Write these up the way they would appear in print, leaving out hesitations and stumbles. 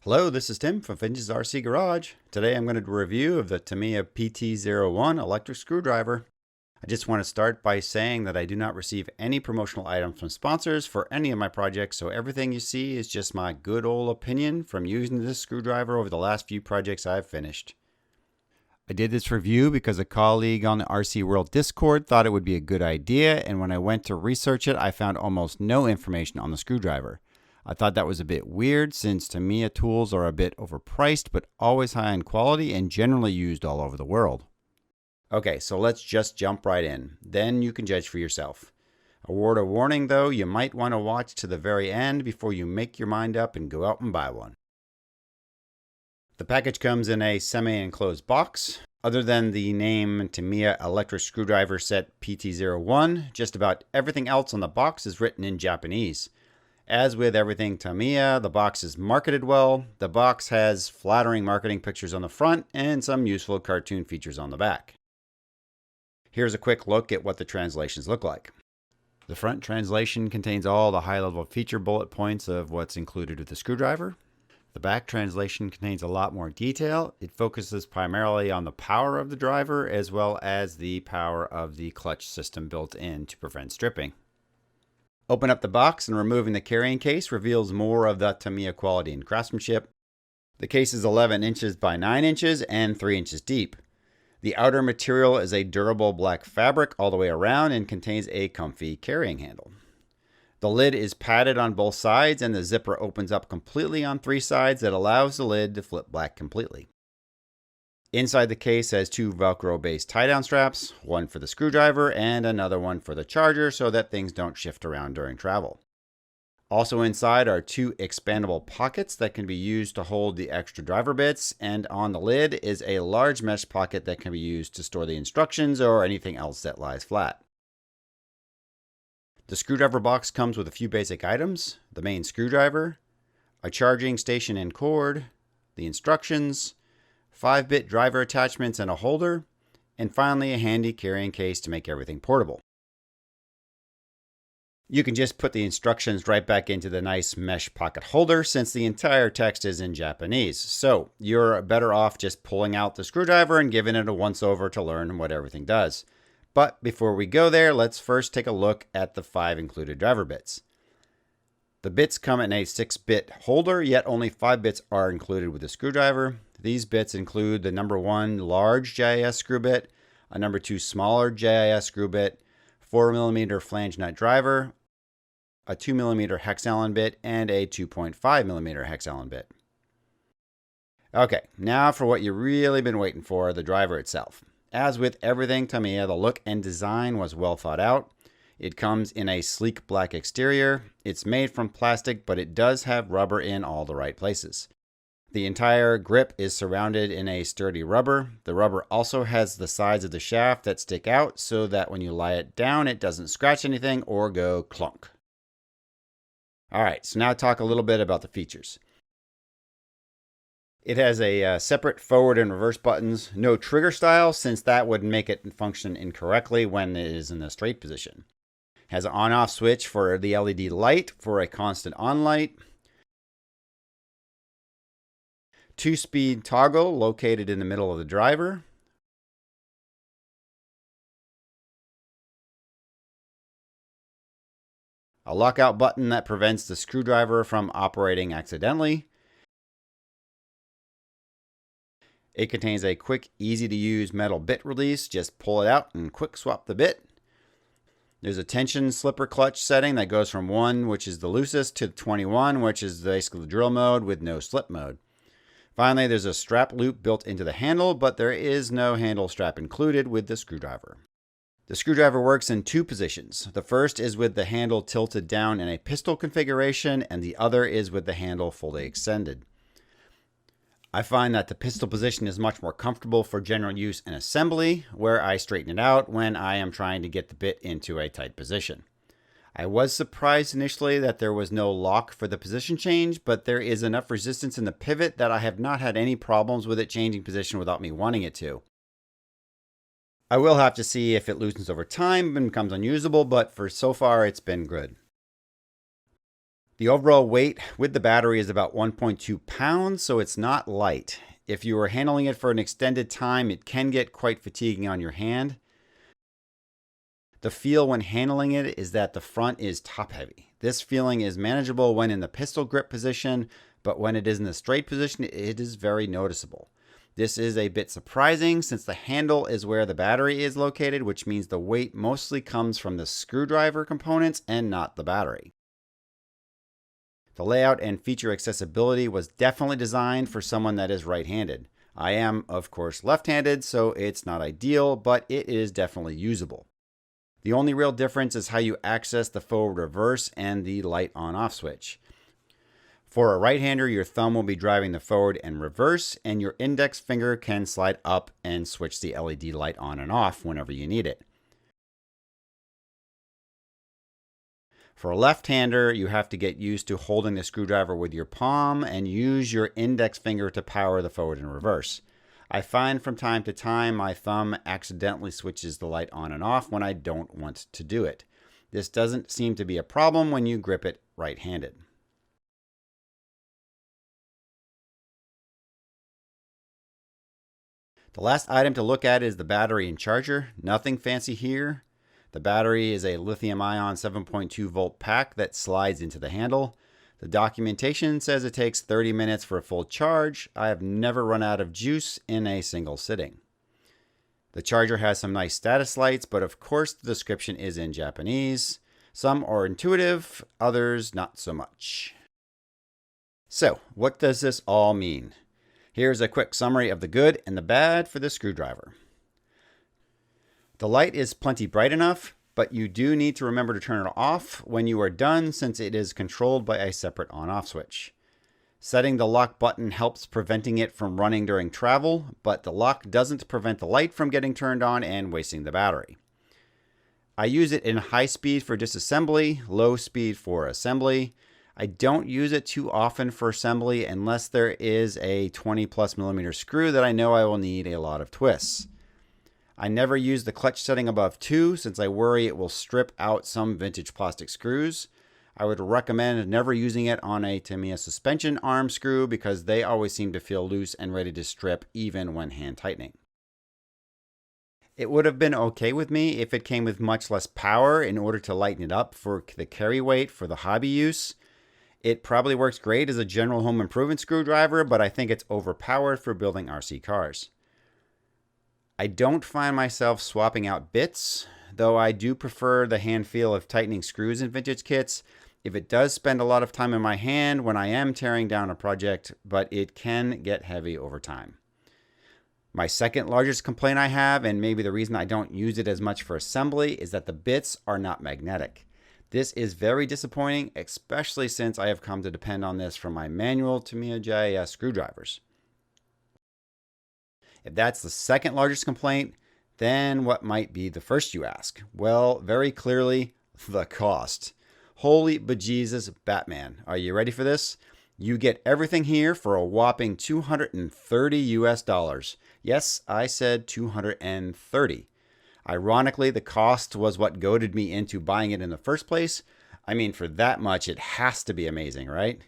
Hello, this is Tim from Finch's RC Garage. Today I'm going to do a review of the Tamiya PT01 electric screwdriver. I just want to start by saying that I do not receive any promotional items from sponsors for any of my projects, so everything you see is just my good old opinion from using this screwdriver over the last few projects I've finished. I did this review because a colleague on the RC World Discord thought it would be a good idea, and when I went to research it, I found almost no information on the screwdriver. I thought that was a bit weird since Tamiya tools are a bit overpriced but always high in quality and generally used all over the world. Okay, so let's just jump right in. Then you can judge for yourself. A word of warning though, you might want to watch to the very end before you make your mind up and go out and buy one. The package comes in a semi-enclosed box. Other than the name Tamiya Electric Screwdriver Set PT01, just about everything else on the box is written in Japanese. As with everything Tamiya, the box is marketed well. The box has flattering marketing pictures on the front and some useful cartoon features on the back. Here's a quick look at what the translations look like. The front translation contains all the high-level feature bullet points of what's included with the screwdriver. The back translation contains a lot more detail. It focuses primarily on the power of the driver as well as the power of the clutch system built in to prevent stripping. Open up the box and removing the carrying case reveals more of the Tamiya quality and craftsmanship. The case is 11 inches by 9 inches and 3 inches deep. The outer material is a durable black fabric all the way around and contains a comfy carrying handle. The lid is padded on both sides and the zipper opens up completely on 3 sides that allows the lid to flip back completely. Inside the case has 2 Velcro-based tie-down straps, one for the screwdriver and another one for the charger so that things don't shift around during travel. Also inside are 2 expandable pockets that can be used to hold the extra driver bits, and on the lid is a large mesh pocket that can be used to store the instructions or anything else that lies flat. The screwdriver box comes with a few basic items: the main screwdriver, a charging station and cord, the instructions, 5-bit driver attachments and a holder, and finally a handy carrying case to make everything portable. You can just put the instructions right back into the nice mesh pocket holder since the entire text is in Japanese, so you're better off just pulling out the screwdriver and giving it a once-over to learn what everything does. But before we go there, let's first take a look at the 5 included driver bits. The bits come in a 6-bit holder, yet only 5 bits are included with the screwdriver. These bits include the number 1 large JIS screw bit, a number 2 smaller JIS screw bit, 4mm flange nut driver, a 2mm hex Allen bit, and a 2.5mm hex Allen bit. Okay, now for what you've really been waiting for, the driver itself. As with everything Tamiya, the look and design was well thought out. It comes in a sleek black exterior. It's made from plastic, but it does have rubber in all the right places. The entire grip is surrounded in a sturdy rubber. The rubber also has the sides of the shaft that stick out so that when you lie it down, it doesn't scratch anything or go clunk. Alright, so now talk a little bit about the features. It has a separate forward and reverse buttons, no trigger style since that would make it function incorrectly when it is in the straight position. Has an on-off switch for the LED light for a constant on light. 2-speed toggle located in the middle of the driver. A lockout button that prevents the screwdriver from operating accidentally. It contains a quick, easy to use metal bit release. Just pull it out and quick swap the bit. There's a tension slipper clutch setting that goes from 1, which is the loosest, to 21, which is basically the drill mode with no slip mode. Finally, there's a strap loop built into the handle, but there is no handle strap included with the screwdriver. The screwdriver works in 2 positions. The first is with the handle tilted down in a pistol configuration, and the other is with the handle fully extended. I find that the pistol position is much more comfortable for general use in assembly, where I straighten it out when I am trying to get the bit into a tight position. I was surprised initially that there was no lock for the position change, but there is enough resistance in the pivot that I have not had any problems with it changing position without me wanting it to. I will have to see if it loosens over time and becomes unusable, but for so far it's been good. The overall weight with the battery is about 1.2 pounds, so it's not light. If you are handling it for an extended time, it can get quite fatiguing on your hand. The feel when handling it is that the front is top heavy. This feeling is manageable when in the pistol grip position, but when it is in the straight position, it is very noticeable. This is a bit surprising since the handle is where the battery is located, which means the weight mostly comes from the screwdriver components and not the battery. The layout and feature accessibility was definitely designed for someone that is right-handed. I am, of course, left-handed, so it's not ideal, but it is definitely usable. The only real difference is how you access the forward reverse and the light on-off switch. For a right-hander, your thumb will be driving the forward and reverse, and your index finger can slide up and switch the LED light on and off whenever you need it. For a left-hander, you have to get used to holding the screwdriver with your palm and use your index finger to power the forward and reverse. I find from time to time my thumb accidentally switches the light on and off when I don't want to do it. This doesn't seem to be a problem when you grip it right-handed. The last item to look at is the battery and charger. Nothing fancy here. The battery is a lithium-ion 7.2 volt pack that slides into the handle. The documentation says it takes 30 minutes for a full charge. I have never run out of juice in a single sitting. The charger has some nice status lights, but of course the description is in Japanese. Some are intuitive, others not so much. So, what does this all mean? Here's a quick summary of the good and the bad for the screwdriver. The light is plenty bright enough, but you do need to remember to turn it off when you are done since it is controlled by a separate on-off switch. Setting the lock button helps preventing it from running during travel, but the lock doesn't prevent the light from getting turned on and wasting the battery. I use it in high speed for disassembly, low speed for assembly. I don't use it too often for assembly unless there is a 20+ millimeter screw that I know I will need a lot of twists. I never use the clutch setting above 2 since I worry it will strip out some vintage plastic screws. I would recommend never using it on a Tamiya suspension arm screw because they always seem to feel loose and ready to strip even when hand tightening. It would have been okay with me if it came with much less power in order to lighten it up for the carry weight for the hobby use. It probably works great as a general home improvement screwdriver, but I think it's overpowered for building RC cars. I don't find myself swapping out bits, though I do prefer the hand feel of tightening screws in vintage kits. If it does spend a lot of time in my hand when I am tearing down a project, but it can get heavy over time. My second largest complaint I have, and maybe the reason I don't use it as much for assembly, is that the bits are not magnetic. This is very disappointing, especially since I have come to depend on this from my manual Tamiya JIS screwdrivers. If that's the second largest complaint, then what might be the first, you ask? Well, very clearly, the cost. Holy bejesus Batman. Are you ready for this? You get everything here for a whopping $230 US. Yes, I said 230. Ironically, the cost was what goaded me into buying it in the first place. I mean, for that much, it has to be amazing, right?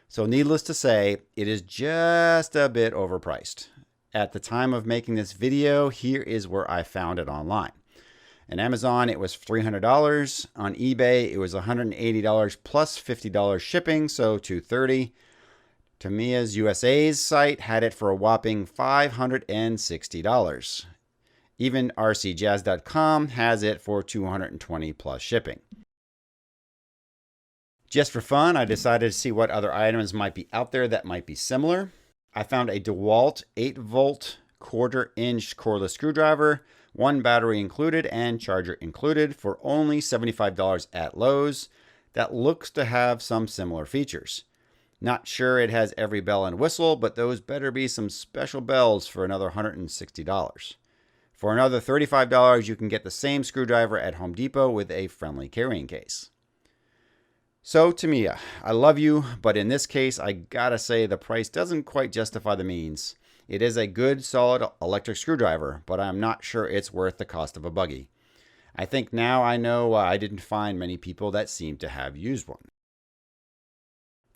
So needless to say, it is just a bit overpriced. At the time of making this video, here is where I found it online. On Amazon, it was $300. On eBay, it was $180 plus $50 shipping, so $230. Tamiya's USA's site had it for a whopping $560. Even rcjazz.com has it for $220 plus shipping. Just for fun, I decided to see what other items might be out there that might be similar. I found a DeWalt 8-volt 1/4-inch cordless screwdriver, one battery included and charger included for only $75 at Lowe's. That looks to have some similar features. Not sure it has every bell and whistle, but those better be some special bells for another $160. For another $35, you can get the same screwdriver at Home Depot with a friendly carrying case. So Tamiya, I love you, but in this case, I gotta say the price doesn't quite justify the means. It is a good, solid electric screwdriver, but I'm not sure it's worth the cost of a buggy. I think now I know why I didn't find many people that seem to have used one.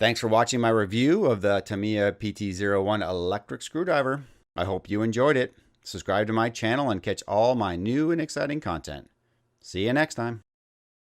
Thanks for watching my review of the Tamiya PT01 electric screwdriver. I hope you enjoyed it. Subscribe to my channel and catch all my new and exciting content. See you next time.